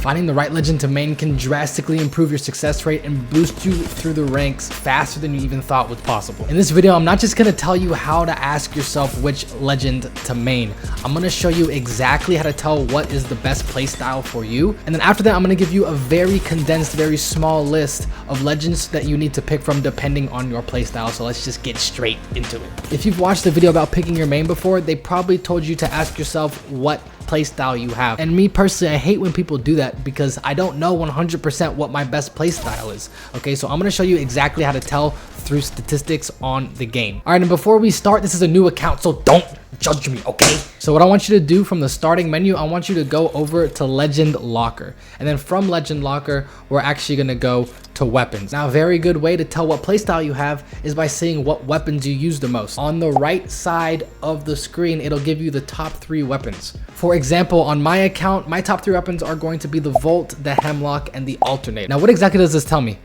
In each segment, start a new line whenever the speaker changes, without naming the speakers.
Finding the right legend to main can drastically improve your success rate and boost you through the ranks faster than you even thought was possible. In this video, I'm not just gonna tell you how to ask yourself which legend to main. I'm gonna show you exactly how to tell what is the best playstyle for you. And then after that, I'm gonna give you a very condensed, very small list of legends that you need to pick from depending on your playstyle. So let's just get straight into it. If you've watched the video about picking your main before, they probably told you to ask yourself what playstyle you have. And me personally, I hate when people do that because I don't know 100% what my best playstyle is. Okay, so I'm gonna show you exactly how to tell through statistics on the game. All right, and before we start, this is a new account, so don't judge me, okay? So what I want you to do from the starting menu, I want you to go over to Legend Locker. And then from Legend Locker, we're actually gonna go to weapons. Now, a very good way to tell what playstyle you have is by seeing what weapons you use the most. On the right side of the screen, it'll give you the top 3 weapons. For example, on my account, my top 3 weapons are going to be the Volt, the Hemlock, and the Alternate. Now, what exactly does this tell me?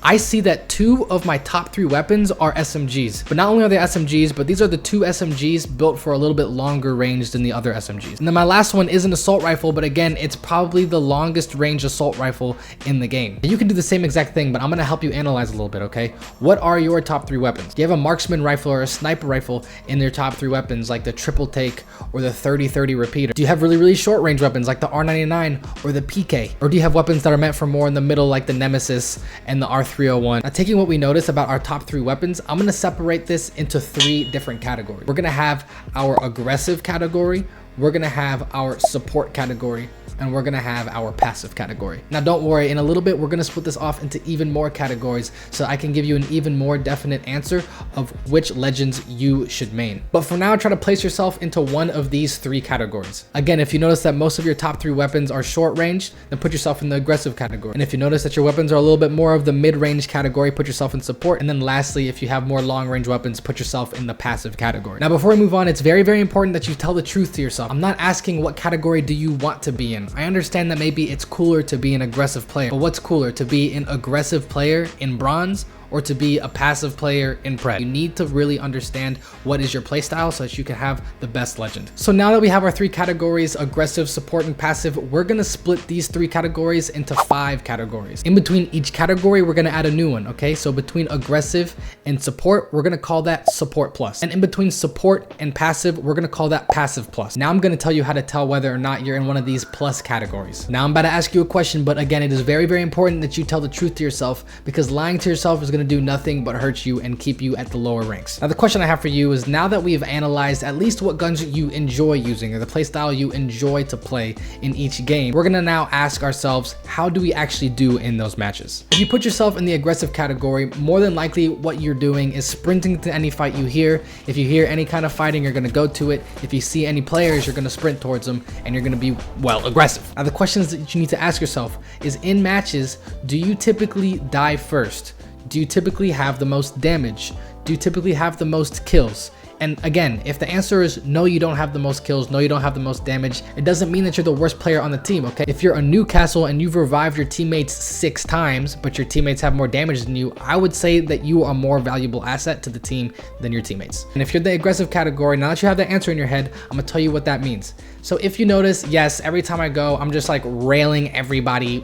I see that 2 of my top 3 weapons are SMGs, but not only are they SMGs, but these are the 2 SMGs built for a little bit longer range than the other SMGs. And then my last one is an assault rifle, but again, it's probably the longest range assault rifle in the game. You can do the same exact thing, but I'm gonna help you analyze a little bit, okay? What are your top 3 weapons? Do you have a marksman rifle or a sniper rifle in your top 3 weapons, like the triple take or the 30-30 repeater? Do you have really, really short range weapons like the R99 or the PK? Or do you have weapons that are meant for more in the middle like the Nemesis and the R301? Now, taking what we noticed about our top 3 weapons, I'm gonna separate this into 3 different categories. We're gonna have our aggressive category, we're gonna have our support category, and we're gonna have our passive category. Now, don't worry, in a little bit, we're gonna split this off into even more categories so I can give you an even more definite answer of which legends you should main. But for now, try to place yourself into one of these 3 categories. Again, if you notice that most of your top 3 weapons are short range, then put yourself in the aggressive category. And if you notice that your weapons are a little bit more of the mid-range category, put yourself in support. And then lastly, if you have more long-range weapons, put yourself in the passive category. Now, before we move on, it's very, very important that you tell the truth to yourself. I'm not asking what category do you want to be in. I understand that maybe it's cooler to be an aggressive player, but what's cooler, to be an aggressive player in bronze or to be a passive player in pred? You need to really understand what is your playstyle so that you can have the best legend. So now that we have our 3 categories, aggressive, support, and passive, we're gonna split these 3 categories into 5 categories. In between each category, we're gonna add a new one, okay? So between aggressive and support, we're gonna call that support plus. And in between support and passive, we're gonna call that passive plus. Now I'm gonna tell you how to tell whether or not you're in one of these plus categories. Now I'm about to ask you a question, but again, it is very, very important that you tell the truth to yourself because lying to yourself is gonna do nothing but hurt you and keep you at the lower ranks. Now the question I have for you is, now that we've analyzed at least what guns you enjoy using or the playstyle you enjoy to play in each game, we're gonna now ask ourselves, how do we actually do in those matches? If you put yourself in the aggressive category, more than likely what you're doing is sprinting to any fight you hear. If you hear any kind of fighting, you're gonna go to it. If you see any players, you're gonna sprint towards them and you're gonna be, well, aggressive. Now the questions that you need to ask yourself is, in matches, do you typically die first? Do you typically have the most damage? Do you typically have the most kills? And again, if the answer is no, you don't have the most kills, no, you don't have the most damage, it doesn't mean that you're the worst player on the team, okay? If you're a Newcastle and you've revived your teammates 6 times, but your teammates have more damage than you, I would say that you are a more valuable asset to the team than your teammates. And if you're the aggressive category, now that you have the answer in your head, I'm gonna tell you what that means. So if you notice, yes, every time I go, I'm just like railing everybody.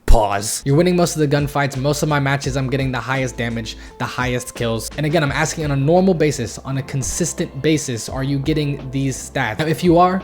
Pause. You're winning most of the gunfights. Most of my matches, I'm getting the highest damage, the highest kills. And again, I'm asking on a normal basis, on a consistent basis, are you getting these stats? Now, if you are,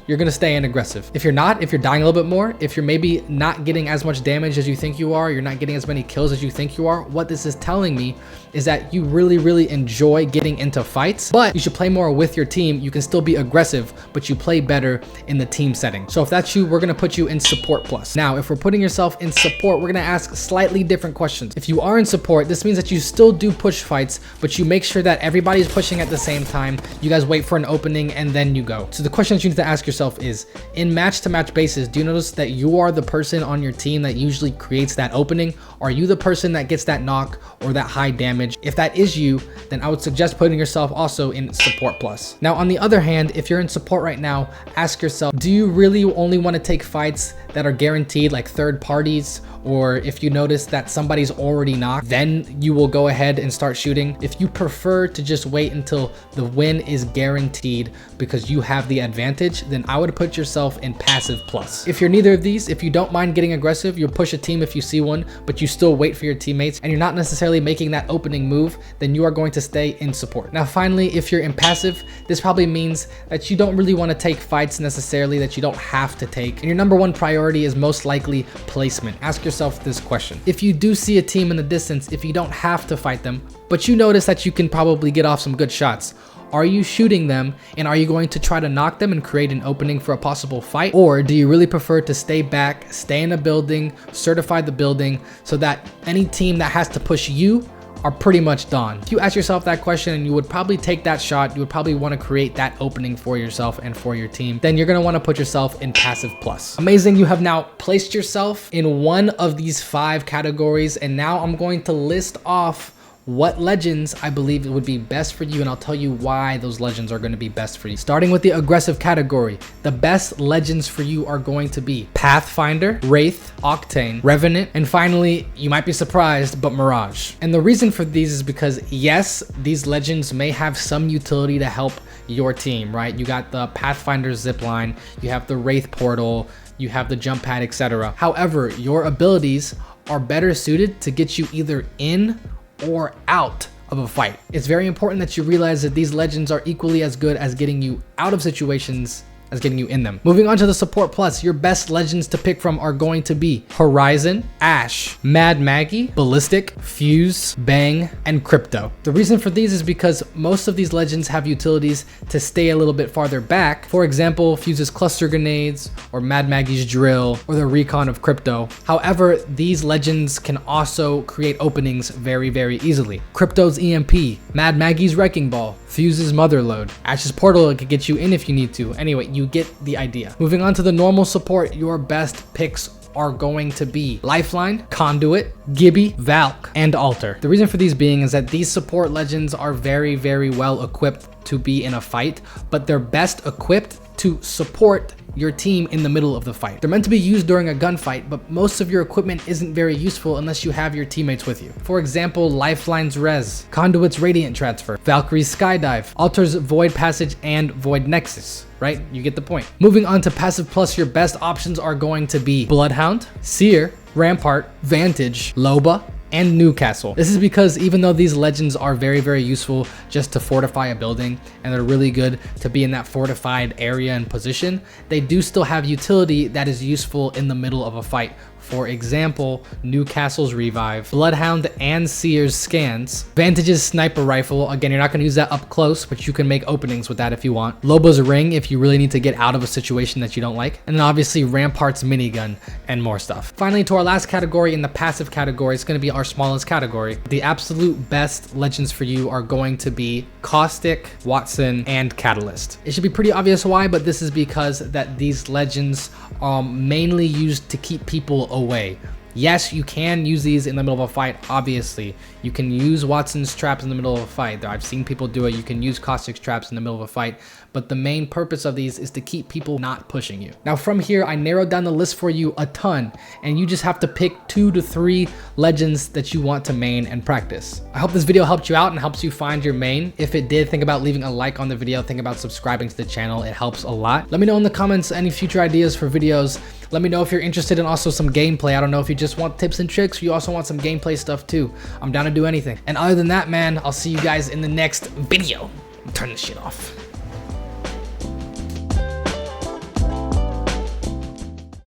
you're gonna stay in aggressive. If you're not, if you're dying a little bit more, if you're maybe not getting as much damage as you think you are, you're not getting as many kills as you think you are, what this is telling me is that you really, really enjoy getting into fights, but you should play more with your team. You can still be aggressive, but you play better in the team setting. So if that's you, we're gonna put you in support plus. Now, if we're putting yourself in support, we're gonna ask slightly different questions. If you are in support, this means that you still do push fights, but you make sure that everybody's pushing at the same time. You guys wait for an opening and then you go. So the question that you need to ask yourself is, in match to match basis, do you notice that you are the person on your team that usually creates that opening? Are you the person that gets that knock or that high damage? If that is you, then I would suggest putting yourself also in support plus. Now, on the other hand, if you're in support right now, ask yourself, do you really only want to take fights that are guaranteed, like third parties? Or if you notice that somebody's already knocked, then you will go ahead and start shooting. If you prefer to just wait until the win is guaranteed because you have the advantage, then I would put yourself in passive plus. If you're neither of these, if you don't mind getting aggressive, you'll push a team if you see one, but you still wait for your teammates, and you're not necessarily making that opening move, then you are going to stay in support. Now, finally, if you're in passive, this probably means that you don't really want to take fights necessarily, that you don't have to take, and your number one priority is most likely placement. Ask yourself this question. If you do see a team in the distance, if you don't have to fight them, but you notice that you can probably get off some good shots, are you shooting them, and are you going to try to knock them and create an opening for a possible fight? Or do you really prefer to stay back, stay in a building, certify the building, so that any team that has to push you are pretty much done? If you ask yourself that question and you would probably take that shot, you would probably want to create that opening for yourself and for your team, then you're going to want to put yourself in passive plus. Amazing, you have now placed yourself in one of these 5 categories, and now I'm going to list off what legends I believe would be best for you, and I'll tell you why those legends are going to be best for you. Starting with the aggressive category, the best legends for you are going to be Pathfinder, Wraith, Octane, Revenant, and finally, you might be surprised, but Mirage. And the reason for these is because, yes, these legends may have some utility to help your team, right? You got the Pathfinder zipline, you have the Wraith portal, you have the jump pad, etc. However, your abilities are better suited to get you either in or out of a fight. It's very important that you realize that these legends are equally as good as getting you out of situations as getting you in them. Moving on to the support plus, your best legends to pick from are going to be Horizon, Ash, Mad Maggie, Ballistic, Fuse, Bang, and Crypto. The reason for these is because most of these legends have utilities to stay a little bit farther back. For example, Fuse's cluster grenades, or Mad Maggie's drill, or the recon of Crypto. However, these legends can also create openings very, very easily. Crypto's EMP, Mad Maggie's wrecking ball, Fuse's mother load, Ash's portal could get you in if you need to. Anyway, you get the idea. Moving on to the normal support, your best picks are going to be Lifeline, Conduit, Gibby, Valk, and Alter. The reason for these being is that these support legends are very, very well equipped to be in a fight, but they're best equipped to support your team in the middle of the fight. They're meant to be used during a gunfight, but most of your equipment isn't very useful unless you have your teammates with you. For example, Lifeline's Res, Conduit's Radiant Transfer, Valkyrie's Skydive, Alter's Void Passage, and Void Nexus, right? You get the point. Moving on to passive plus, your best options are going to be Bloodhound, Seer, Rampart, Vantage, Loba, and Newcastle. This is because even though these legends are very, very useful just to fortify a building, and they're really good to be in that fortified area and position, they do still have utility that is useful in the middle of a fight. For example, Newcastle's Revive, Bloodhound and Seer's Scans, Vantage's Sniper Rifle. Again, you're not going to use that up close, but you can make openings with that if you want. Loba's Ring if you really need to get out of a situation that you don't like. And then obviously Rampart's Minigun and more stuff. Finally, to our last category in the passive category, it's going to be our smallest category. The absolute best legends for you are going to be Caustic, Watson, and Catalyst. It should be pretty obvious why, but this is because that these legends are mainly used to keep people away. Yes, you can use these in the middle of a fight, obviously. You can use Watson's traps in the middle of a fight. I've seen people do it. You can use Caustic's traps in the middle of a fight. But the main purpose of these is to keep people not pushing you. Now from here, I narrowed down the list for you a ton, and you just have to pick 2 to 3 legends that you want to main and practice. I hope this video helped you out and helps you find your main. If it did, think about leaving a like on the video. Think about subscribing to the channel. It helps a lot. Let me know in the comments any future ideas for videos. Let me know if you're interested in also some gameplay. I don't know if you just want tips and tricks or you also want some gameplay stuff too. I'm down to do anything. And other than that, man, I'll see you guys in the next video. Turn this shit off.